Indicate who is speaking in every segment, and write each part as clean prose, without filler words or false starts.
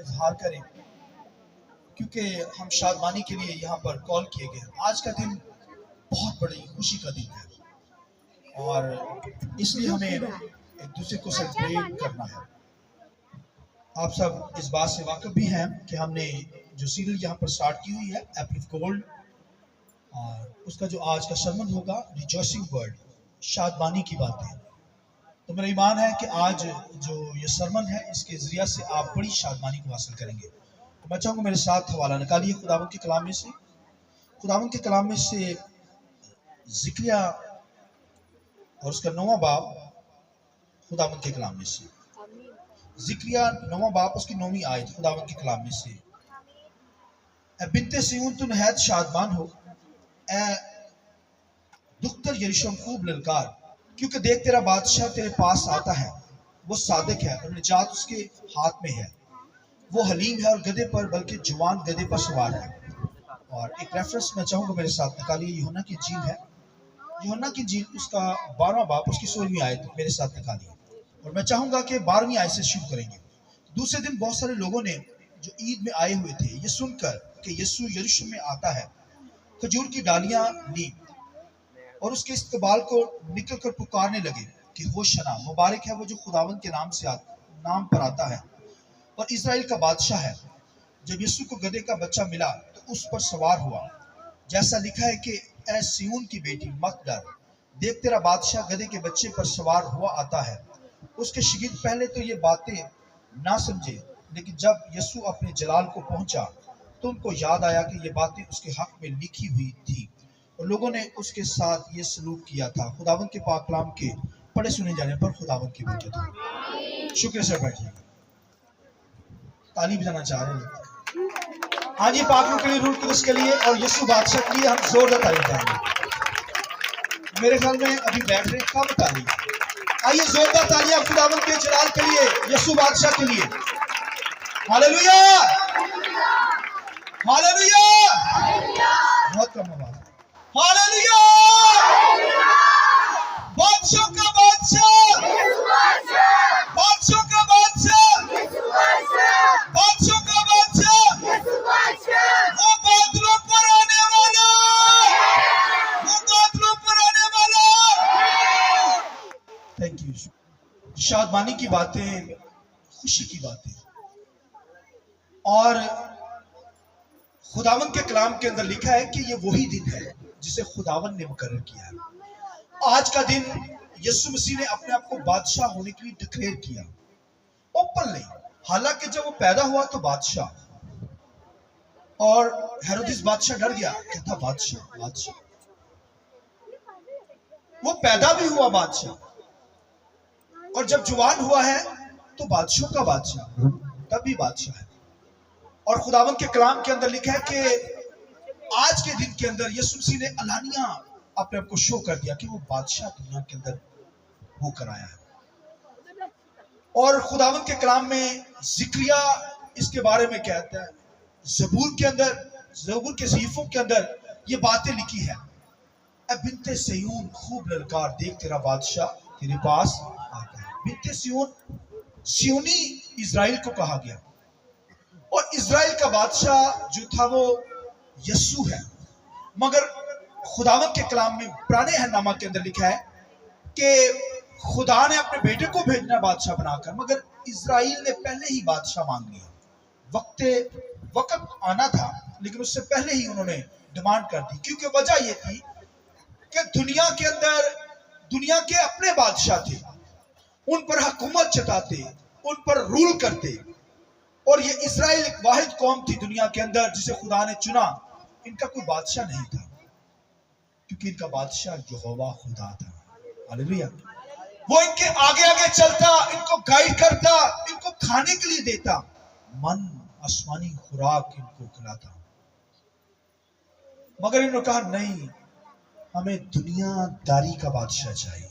Speaker 1: اظہار کریں کیونکہ ہم شادمانی کے لیے یہاں پر کال کیے گئے ہیں۔ آج کا دن بہت بڑی خوشی کا دن ہے اور اس لیے ہمیں ایک دوسرے کو سیلیبریٹ کرنا ہے۔ آپ سب اس بات سے واقف بھی ہیں کہ ہم نے جو سیریل یہاں پر سٹارٹ کی ہوئی ہے ایپل آف گولڈ، اور اس کا جو آج کا سرمن ہوگا ریجوائسنگ ورڈ، شادمانی کی باتیں۔ تو میرا ایمان ہے کہ آج جو یہ سرمن ہے اس کے ذریعہ سے آپ بڑی شادمانی کو حاصل کریں گے۔ تو میں چاہوں گا میرے ساتھ حوالہ نکالیے خداوند کے کلام میں سے، خداوند کے کلام میں سے ذکریہ اور اس کا 9واں باب، خداوند کے کلام میں سے ذکریہ 9واں باب اس کی 9ویں آیت، خداوند کے کلام میں سے۔ اے بنت سیون تو نہایت شادمان ہو، اے دختر یروشلم خوب للکار، کیونکہ دیکھ تیرا بادشاہ تیرے پاس آتا ہے، وہ صادق ہے اور نجات اس کے ہاتھ میں ہے، وہ حلیم ہے اور گدھے پر بلکہ جوان گدھے پر سوار ہے۔ اور ایک ریفرنس میں چاہوں گا میرے ساتھ نکالیے، یوحنا کی انجیل ہے، یوحنا کی انجیل اس کا 12واں باب اس کی 16ویں آیت میرے ساتھ نکالیے، اور میں چاہوں گا کہ 12ویں آیت سے شروع کریں گے۔ دوسرے دن بہت سارے لوگوں نے جو عید میں آئے ہوئے تھے یہ سن کر کہ یسوع یروشلم میں آتا ہے، کھجور کی ڈالیاں لی اور اس کے استقبال کو نکل کر پکارنے لگے کہ ہوشنا، مبارک ہے وہ جو خداوند کے نام پر آتا ہے اور اسرائیل کا بادشاہ ہے۔ جب یسوع کو گدھے کا بچہ ملا تو اس پر سوار ہوا، جیسا لکھا ہے کہ اے سیون کی بیٹی مت ڈر، دیکھ تیرا بادشاہ گدھے کے بچے پر سوار ہوا آتا ہے۔ اس کے شاگرد پہلے تو یہ باتیں نہ سمجھے، لیکن جب یسوع اپنے جلال کو پہنچا تو ان کو یاد آیا کہ یہ باتیں اس کے حق میں لکھی ہوئی تھی، اور لوگوں نے اس کے ساتھ یہ سلوک کیا تھا۔ خداوند کے پاک کلام کے پڑھے سنے جانے پر خداوند کی برکت ہو۔ شکریہ سر، بیٹھیے۔ تالی بجانا چاہ رہے ہیں؟ ہاں جی، پاک روح کے لیے، روح القدس کے لیے اور یسوع بادشاہ کے لیے ہم زوردار تالی بجائیں گے۔ میرے خیال میں ابھی بیٹھ رہے ہیں، کم تالی۔ آئیے زوردار تالیاں خداوند کے جلال کے لیے، یسوع بادشاہ کے لیے۔ ہاللیلویہ، ہاللیلویہ، بہت کم آواز۔ ہاللیلویہ، بادشاہ کا بادشاہ، بادشاہ کا بادشاہ، بادشاہ کا بادشاہ، وہ بادلوں پر آنے والا، وہ بادلوں پر آنے والا۔ Thank you. شادمانی کی باتیں، خوشی کی باتیں، اور خداوند کے کلام کے اندر لکھا ہے کہ یہ وہی دن ہے جسے خداوند نے مقرر کیا ہے۔ آج کا دن یسوع مسیح نے اپنے آپ کو بادشاہ ہونے کے لیے ڈکلیئر کیا، اوپنلی۔ حالانکہ جب وہ پیدا ہوا تو بادشاہ، اور ہیرودیس بادشاہ ڈر گیا، کہتا بادشاہ بادشاہ۔ وہ پیدا بھی ہوا بادشاہ، اور جب جوان ہوا ہے تو بادشاہوں کا بادشاہ، تب بھی بادشاہ ہے۔ اور خداوند کے کلام کے اندر لکھا ہے کہ آج کے دن کے اندر یسوع مسیح نے علانیہ اپنے آپ کو شو کر دیا کہ وہ بادشاہ دنیا کے اندر ہو کر آیا ہے۔ اور خداوند کے کلام میں ذکریہ اس کے بارے میں کہتا ہے، زبور کے اندر، زبور کے صحیفوں کے اندر یہ باتیں لکھی ہے، اے بنت سیون خوب للکار، دیکھ تیرا بادشاہ تیرے پاس آتا ہے۔ بنت سیون، سیونی اسرائیل کو کہا گیا، اور اسرائیل کا بادشاہ جو تھا وہ یسوع ہے۔ مگر خداوند کے کلام میں پرانے عہد نامہ کے اندر لکھا ہے کہ خدا نے اپنے بیٹے کو بھیجنا بادشاہ بنا کر، مگر اسرائیل نے پہلے ہی بادشاہ مانگ لیا۔ وقت آنا تھا لیکن اس سے پہلے ہی انہوں نے ڈیمانڈ کر دی، کیونکہ وجہ یہ تھی کہ دنیا کے اندر دنیا کے اپنے بادشاہ تھے، ان پر حکومت جتاتے، ان پر رول کرتے، اور یہ اسرائیل ایک واحد قوم تھی دنیا کے اندر جسے خدا نے چنا۔ ان کا کوئی بادشاہ نہیں تھا، کیونکہ ان کا بادشاہ یہوہ خدا تھا۔ ہاللیلویہ۔ وہ ان کے آگے آگے چلتا، ان کو گائیڈ کرتا، ان کو کھانے کے لیے دیتا، من آسمانی خوراک ان کو کھلاتا۔ مگر انہوں نے کہا نہیں، ہمیں دنیا داری کا بادشاہ چاہیے،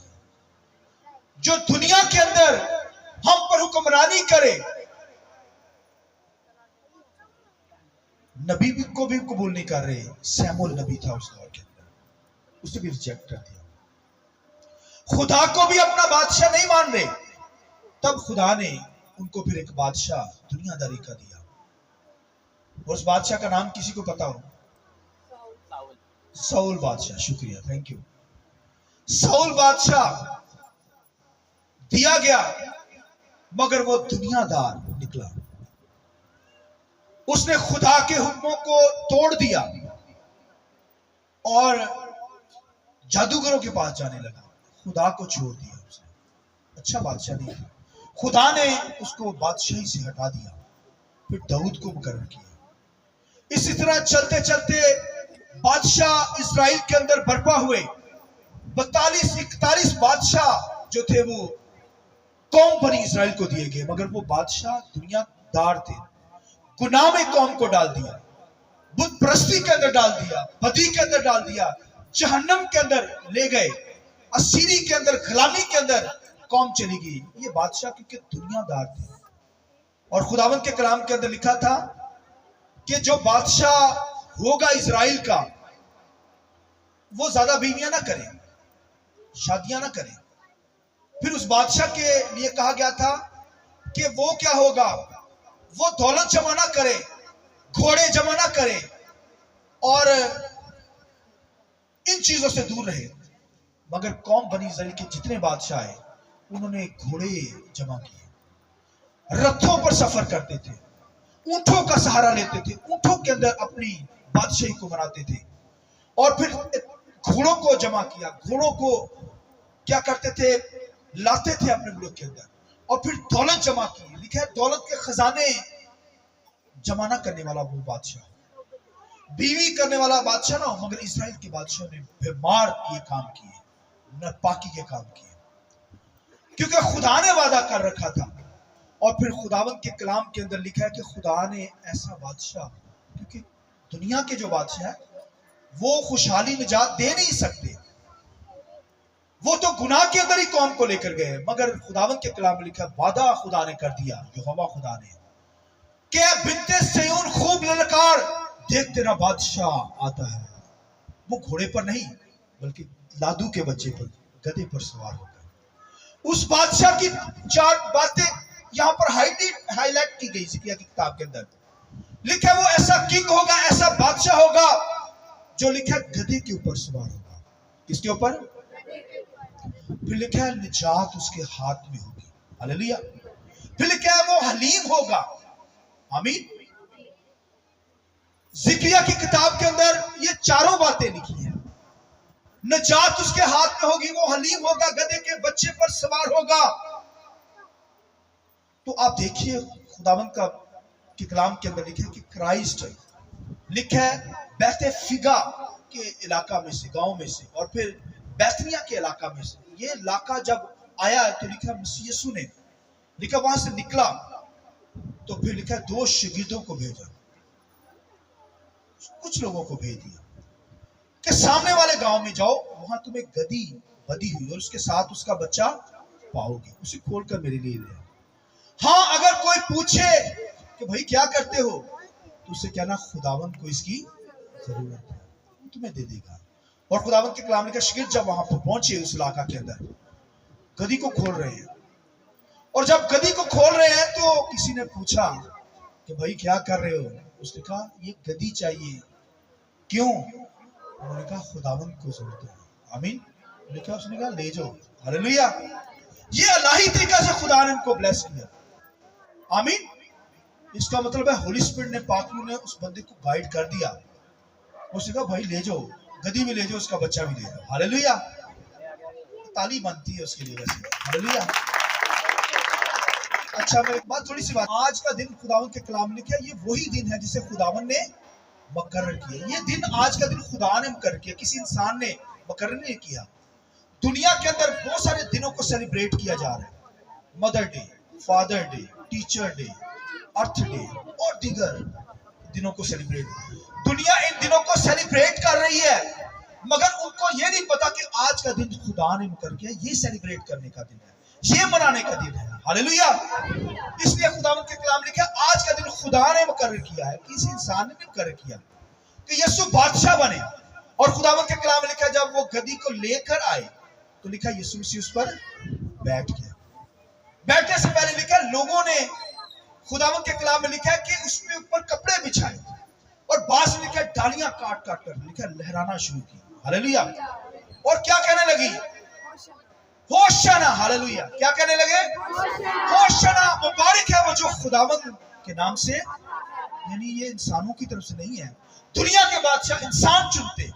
Speaker 1: جو دنیا کے اندر ہم پر حکمرانی کرے۔ نبی کو بھی قبول نہیں کر رہے، سیمول نبی تھا اس دور کے اندر، اسے بھی ریجیکٹ کر دیا۔ خدا کو بھی اپنا بادشاہ نہیں مان رہے، تب خدا نے उनको फिर एक बादशाह दुनियादारी का दिया। और उस बादशाह का नाम किसी को पता हो? साउल बादशाह। शुक्रिया, थैंक यू। साउल बादशाह दिया गया, मगर वो दुनियादार निकला। उसने खुदा के हुक्मों को तोड़ दिया और जादूगरों के पास जाने लगा। खुदा को छोड़ दिया उसने। अच्छा बादशाह नहीं था। खुदा ने उसको बादशाही से हटा दिया, फिर दाऊद को मुकर्रर किया। इसी तरह चलते चलते बादशाह इस्राएल के अंदर बर्पा हुए। 42-41 बादशाह जो थे वो कौम बनी इस्राएल को दिए गए, मगर वो बादशाह दुनियादार थे। गुनाह में कौम को डाल दिया, बुत परस्ती के अंदर डाल दिया, बदी के अंदर डाल दिया, जहन्नम के अंदर ले गए, असीरी के अंदर, गुलामी के अंदर कौम चली गई। ये बादशाह क्योंकि दुनियादार थे। और खुदावंद के कलाम के अंदर लिखा था कि जो बादशाह होगा इजराइल का, वो ज्यादा बीवियां ना करे, शादियां ना करे। फिर उस बादशाह के लिए कहा गया था कि वो क्या होगा, वो दौलत जमा ना करे, घोड़े जमा ना करे और इन चीजों से दूर रहे। मगर कौम बनी इस्राएल के जितने बादशाह आए, उन्होंने घोड़े जमा किए, रथों पर सफर करते थे, ऊंटों का सहारा लेते थे, ऊंटों के अंदर अपनी बादशाही को मनाते थे। और फिर घोड़ों को जमा किया, घोड़ों को क्या करते थे, लाते थे अपने मुल्क के अंदर। और फिर दौलत जमा की। लिखा है दौलत के खजाने जमाना करने वाला वो बादशाह, बीवी करने वाला बादशाह ना हो। मगर इस्राएल के बादशाह ने बेमार ये काम किए, नापाकी के काम किए, क्योंकि खुदा ने वादा कर रखा था। और फिर खुदावंद के कलाम के अंदर लिखा है कि खुदा ने ऐसा बादशाह, क्योंकि दुनिया के जो बादशाह है वो खुशहाली निजात दे नहीं सकते, वो तो गुनाह के अंदर ही कौम को लेकर गए। मगर खुदावंद के कलाम में लिखा वादा खुदा ने कर दिया, यहोवा खुदा ने, कि बिन्ते सिय्योन खूब ललकार, देख तेरा बादशाह आता है। वो घोड़े पर नहीं बल्कि लादू के बच्चे पर, गधे पर सवार होकर। उस बादशाह की 4 बातें यहां पर हाईलाइट की गई सिकिया की किताब के अंदर। लिखा वो ऐसा किंग होगा, ऐसा बादशाह होगा जो लिखा गधे के ऊपर सवार होगा। किसके ऊपर? फिर लिखा है निजात उसके हाथ में होगी। हालेलुया। फिर लिखा है वो हलीम होगा। आमीन। जिक्रिया की किताब के अंदर ये चारों बातें लिखी है। निजात उसके हाथ में होगी, वो हलीम होगा, गधे के बच्चे पर सवार होगा। तो आप देखिए खुदावंद का के कलाम के अंदर लिखा है कि क्राइस्ट लिखा है बैते फिगा के इलाका में से, गांव में से, और फिर बैतनिया के इलाका में से। ये इलाका जब आया तो लिखा मसीह यीशु ने, लिखा वहां से निकला तो फिर लिखा 2 शागिर्दों को भेजा, कुछ लोगों को भेज दिया कि सामने वाले गांव में जाओ, वहां तुम्हें गधी बधी हुई और उसके साथ उसका बच्चा पाओगे, उसे खोलकर मेरे लिए ले। हाँ, अगर कोई पूछे कि भाई क्या करते हो, तो उससे कहना खुदावंद को इसकी जरूरत है, तुम्हें दे देगा। और खुदावंद के कलाम का शागिर्द जब वहां पर पहुंचे उस इलाका के अंदर, गधी को खोल रहे हैं। और जब गधी को खोल रहे हैं तो किसी ने पूछा कि भाई क्या कर रहे हो? उसने कहा ये गधी चाहिए। क्यों? उन्होंने कहा खुदावंद को जरूरत है। आमीन। उसने कहा ले जाओ। हालेलुया। ये अल्लाही तरीका से खुदा ने उनको ब्लेस किया। आमीन। इसका मतलब है होली स्पिरिट ने, पाकलू ने उस बंदे को गाइड कर दिया। उसने कहा भाई ले जाओ, गधी भी ले जाओ, उसका बच्चा भी ले जाओ। हालेलुया। ताली बनती है उसके लिए वैसे। हालेलुया। अच्छा, मैं एक बात, थोड़ी सी बात। आज का दिन खुदावंद के कलाम ने किया, ये वही दिन है जिसे खुदावंद ने मुकर्रर किया। ये दिन, आज का दिन खुदा ने मुकर्रर किया, किसी इंसान ने मुकर्रर नहीं किया। दुनिया के अंदर बहुत सारे दिनों को सेलिब्रेट किया जा रहा है। Mother day, father day, teacher day, earth day और दीगर दिनों को सेलिब्रेट, दुनिया इन दिनों को सेलिब्रेट कर रही है, मगर उनको ये नहीं पता कि आज का दिन खुदा ने मुकर्रर किया, ये सेलिब्रेट करने का दिन है, ये मनाने का दिन है। हालेलुया। इसलिए खुदावंद के कलाम लिखा आज का दिन खुदा ने मुकर्रर किया है, किसी इंसान ने नहीं मुकर्रर किया कि यीशु बादशाह बने। और खुदावंद के कलाम लिखा जब वो गधी को लेकर आए तो लिखा यीशु मसीह उस पर बैठ गया। बैठने से पहले लिखा है लोगों ने खुदावंद के कलाम में लिखा है कि उसके ऊपर कपड़े बिछाए और बांस में लिखा है डालियां काट काट कर लिखा है लहराना शुरू की। हालेलुया। और क्या कहने लगी? होशाना। हालेलुया। क्या कहने लगे? होशाना। मुबारक है वो जो खुदावंद के नाम से, यानी ये इंसानों की तरफ से नहीं है, दुनिया के बादशाह इंसान चुनते,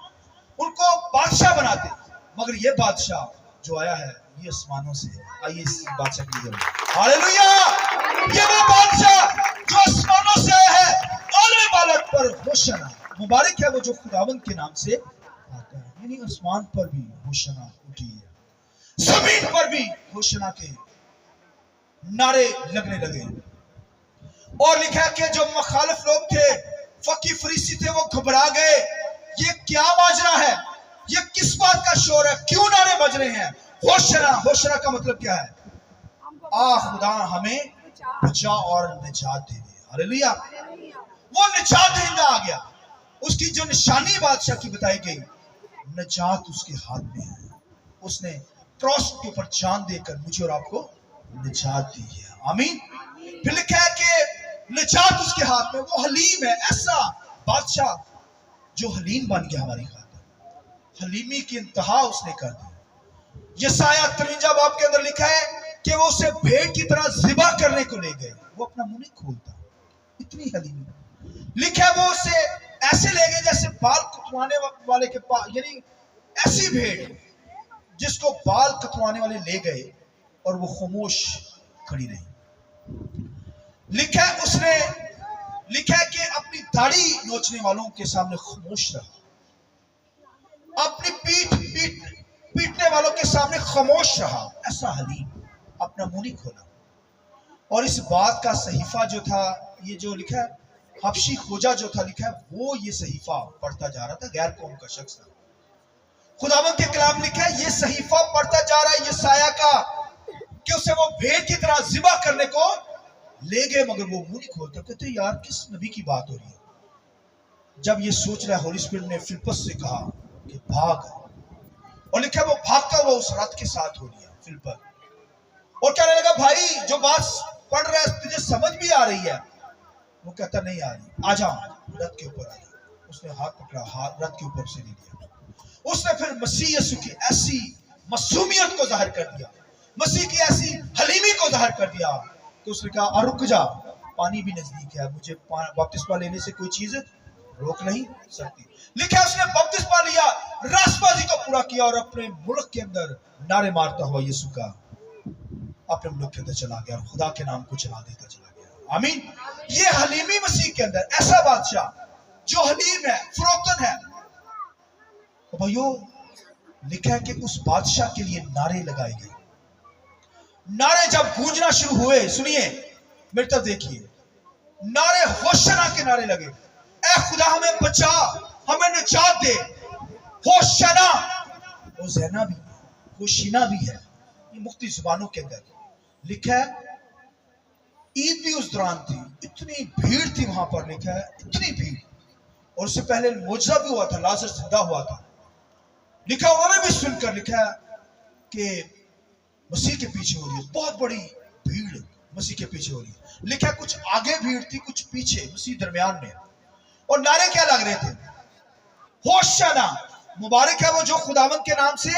Speaker 1: उनको बादशाह बनाते, मगर ये बादशाह जो आया है ये आसमानों से। आइए इस बादशाह की जरूरत। हालेलुया। ये वो बादशाह जो आसमानों से आया है, आने वाले पर होशाना। मुबारक है वो जो खुदावंद के नाम से आता है। यानी आसमान पर भी होशाना उठी है, जमीन पर भी होशाना के नारे लगने लगे। और लिखा है कि जो मुखालिफ लोग थे, फकी फरीसी थे, वो घबरा गए। ये क्या माजरा है? ये किस बात का शोर है? क्यों नारे बज रहे हैं? होशाना। होशाना का मतलब क्या है? आ खुदा हमें बचा और निजात दे दे। हालेलुया। वो निजात दहिंदा आ गया। उसकी जो निशानी बादशाह की बताई गई, निजात उसके हाथ में है। उसने क्रॉस के ऊपर जान देकर मुझे और आपको निजात दी है। आमीन। फिर लिखा है कि निजात उसके हाथ में, वो हलीम है। ऐसा बादशाह जो हलीम बन गया हमारी खातिर, हलीमी की इंतहा उसने कर दी। यसाया 53 बाब के अंदर लिखा है कि वो उसे भेड़ की तरह ज़िबा करने को ले गए, वो अपना मुंह नहीं खोलता, इतनी हलीमी। लिखा है वो उसे ऐसे ले गए जैसे बाल कटवाने वाले के पास, यानी ऐसी भेड़ जिसको बाल कटवाने वाले ले गए और वो खामोश खड़ी रही। लिखा है उसने, लिखा है कि अपनी दाढ़ी नोचने वालों के सामने खामोश रहा, अपनी पीटने वालों के सामने खामोश रहा। ऐसा हलीम, अपना मुंह नहीं खोला। और इस बात का सहीफा जो था, ये जो लिखा है हबशी खोजा जो था, लिखा है वो ये सहीफा पढ़ता जा रहा था, गैर कौम का शख्स था। खुदावंद के कलाम लिखा है ये सहीफा पढ़ता जा रहा है यसाया का कि उसे वो भेड़ की तरह ज़िबा करने को ले गए, मगर वो मुंह नहीं खोलता। कहते यार किस नबी की बात हो रही है? जब ये सोच रहा है, होली स्पिरिट ने फिलिप्पस से कहा कि भाग, और लिखा है वो भागता हुआ उस रथ के साथ हो लिया फिलिप्पस, और कहने लगा भाई जो बात पढ़ रहा है तुझे समझ भी आ रही है? वो कहता नहीं आ रही। आ जाओ रथ के ऊपर आ जाओ। उसने हाथ पकड़ा, हाथ रथ के ऊपर से ले लिया। उसने फिर मसीह यीशु की ऐसी मासूमियत को जाहिर कर दिया, मसीह की ऐसी हलीमी को जाहिर कर दिया कि उसने कहा रुक जा, पानी भी नजदीक है, मुझे बपतिस्मा लेने से कोई चीज रोक नहीं सकती। लिखा है उसने बपतिस्मा लिया, रासबाजी को पूरा किया और अपने मुल्क के अंदर नारे मारता हुआ यीशु का अपने मुल्क के अंदर चला गया और खुदा के नाम को चला देता चला गया। आमीन। ये हलीमी मसीह के अंदर, ऐसा बादशाह जो हलीम है, फरोतन है। तो भाइयों लिखा है कि उस बादशाह के लिए नारे लगाए गए। नारे जब गूंजना शुरू हुए, सुनिए मेरी तरफ देखिए, नारे होशाना के नारे लगे। ऐ खुदा हमें बचा, हमें निजात दे। होशाना, होशैना भी है, होशिना भी है, ये मुख्तलिफ जुबानों के अंदर लिखा है। ईद भी उस दौरान थी, इतनी भीड़ थी वहां पर, लिखा है इतनी भीड़। और उससे पहले मुआजिज़ा भी हुआ था, लाजर जिंदा हुआ था। लिखा उन्होंने भी सुनकर, लिखा है कि मसीह के पीछे हो रही है, बहुत बड़ी भीड़ मसीह के पीछे हो रही है। लिखा है कुछ आगे भीड़ थी, कुछ पीछे, मसीह दरमियान में। और नारे क्या लग रहे थे? होशाना, मुबारक है वो जो खुदावंद के नाम से।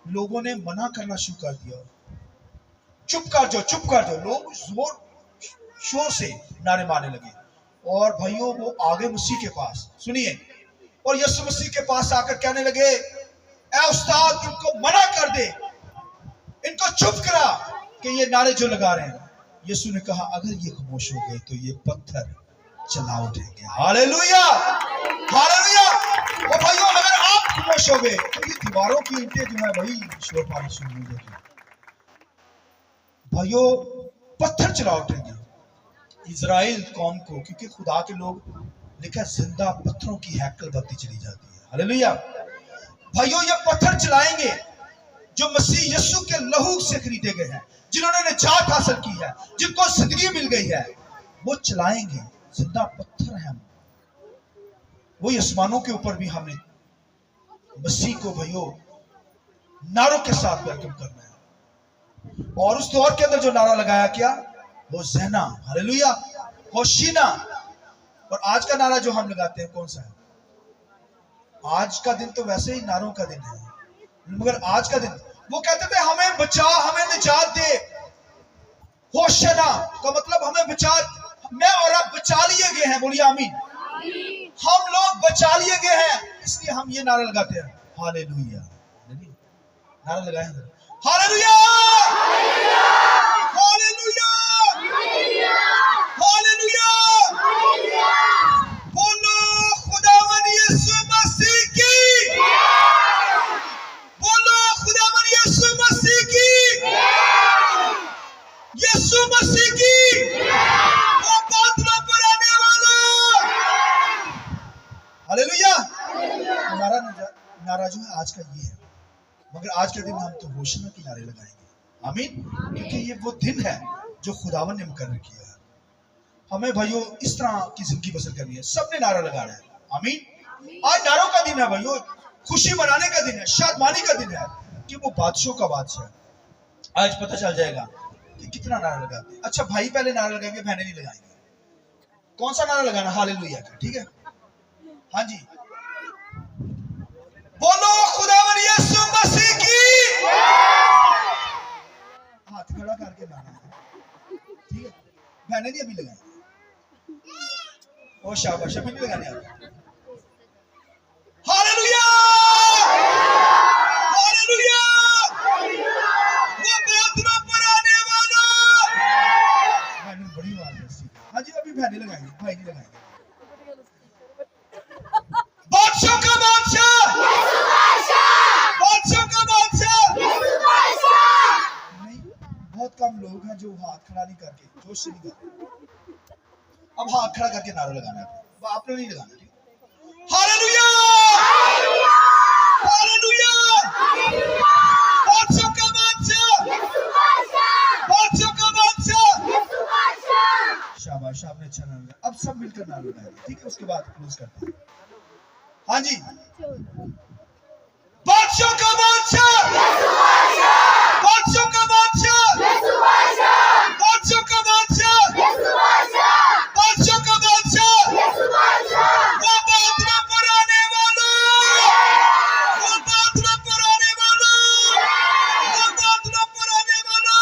Speaker 1: लोगों ने मना करना शुरू कर दिया, चुप कर जाओ, चुप कर जाओ। लोग जोर शोर से नारे मारने लगे। और भाइयों वो आगे मसीह के पास, सुनिए, और यीशु मसीह के पास आकर कहने लगे ऐ उस्ताद इनको मना कर दे, इनको चुप करा कि ये नारे जो लगा रहे हैं। यीशु ने कहा अगर ये खामोश हो गए तो ये पत्थर चला उठेंगे। Hallelujah, hallelujah. और भाइयों अगर आप खामोश हो गए तो ये दीवारों की ईंटें जो है वही शोर पानी शुरू हो जाएगी। भाइयों पत्थर चला उठेंगे इजराइल कौम को, क्योंकि खुदा के लोग, लिखा जिंदा पत्थरों की हैकल बनती चली जाती है। हालेलुया। भाइयों ये पत्थर चलाएंगे जो मसीह यीशु के लहू से खरीदे गए हैं, जिन्होंने निजात हासिल की है, जिनको जिंदगी मिल गई है, वो चलाएंगे। जिंदा पत्थर है वो। आसमानों के ऊपर भी हमने मसीह को भाइयों नारों के साथ वेलकम करना है। और उस दौर के अंदर जो नारा लगाया क्या, होशाना, हालेलुया, होशिना। और आज का नारा जो हम लगाते हैं कौन सा है? आज का दिन तो वैसे ही नारों का दिन है, मगर आज का दिन वो कहते थे हमें बचा, हमें निजात दे। होशाना का मतलब हमें बचा, मैं और आप बचा लिए गए हैं। बोलिए आमीन। हम लोग बचा लिए गए हैं, इसलिए हम ये नारा लगाते हैं, हालेलुया। नारा लगाए हैं, हालेलुया, हालेलुया, हालेलुया। बोलो खुदावन यीशु मसीह की, बोलो खुदावन यीशु मसीह की, यीशु मसीह की। वो बादलों पर आने वाला, हालेलुया। हमारा नारा जो है आज का ये है, मगर आज के दिन हम तो होशाना के नारे लगाएंगे, आमीन। क्योंकि ये वो दिन है जो खुदावन ने मुकर्रर किया है। हमें भाइयों इस तरह की जिंदगी बसर करनी है। सबने नारा लगाना है, आमीन। आज नारों का दिन है भाइयों, खुशी मनाने का दिन है, शादमानी का दिन है कि वो बादशाह का बादशाह है। आज पता चल जाएगा कि कितना नारा लगाते हैं। अच्छा भाई पहले नारा लगाएंगे, बहनें नहीं लगाएंगे। कौन सा नारा लगाना? हालेलुया का, ठीक है। हाँ जी, बोलो खुदावन यीशु मसीह की। हाथ खड़ा करके गाना है, ठीक है। बहनें नहीं अभी लगाएंगे। ओ शाबाश, अभी नहीं लगाने आप। Hallelujah, hallelujah. वो बादलों पर आने वाला। बहनें बड़ी आवाज है। हाँ जी, अभी बहनें लगाएंगे, भाई नहीं लगाएंगे। बादशाह का बादशाह, बादशाह का बादशाह। नहीं, बहुत कम लोग हैं जो हाथ खड़ा नहीं करके, जोश से नहीं करते। अब हाथ खड़ा करके नारा लगाना है, आपने नहीं लगाना, ठीक? Hallelujah, hallelujah. बादशाह का बादशाह, बादशाह का बादशाह। शाबाश, आपने अच्छा नारा लगाया। अब सब मिलकर नारा लगाएंगे, ठीक है। उसके बाद क्लोज करते हैं। हाँ जी, बादशाह का बादशाह, बादशाह का बादशाह, बादशाह का बादशाह, बादशाह का बादशाह। वो बादलों पर आने वाला, वो बादलों पर आने वाला, वो बादलों पर आने वाला।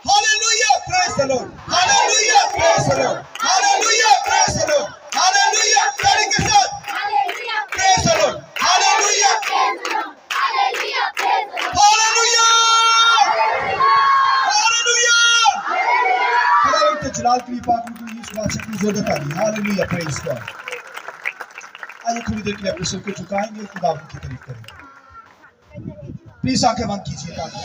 Speaker 1: Hallelujah, praise the Lord, hallelujah, praise the Lord, hallelujah, praise the Lord, hallelujah. ताली के साथ praise the Lord, hallelujah, hallelujah, hallelujah. खुदावंद के जलाल के लिए पाक रूह की इस बादशाह की ज़रूरत आ रही है। Hallelujah, praise God. आइए थोड़ी देर के लिए अपने सिर को झुकाएंगे, खुदावंद की तारीफ करेंगे। प्लीज आंखें बंद कीजिए ताकि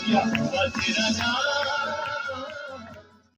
Speaker 2: یا ہوا تیرا نام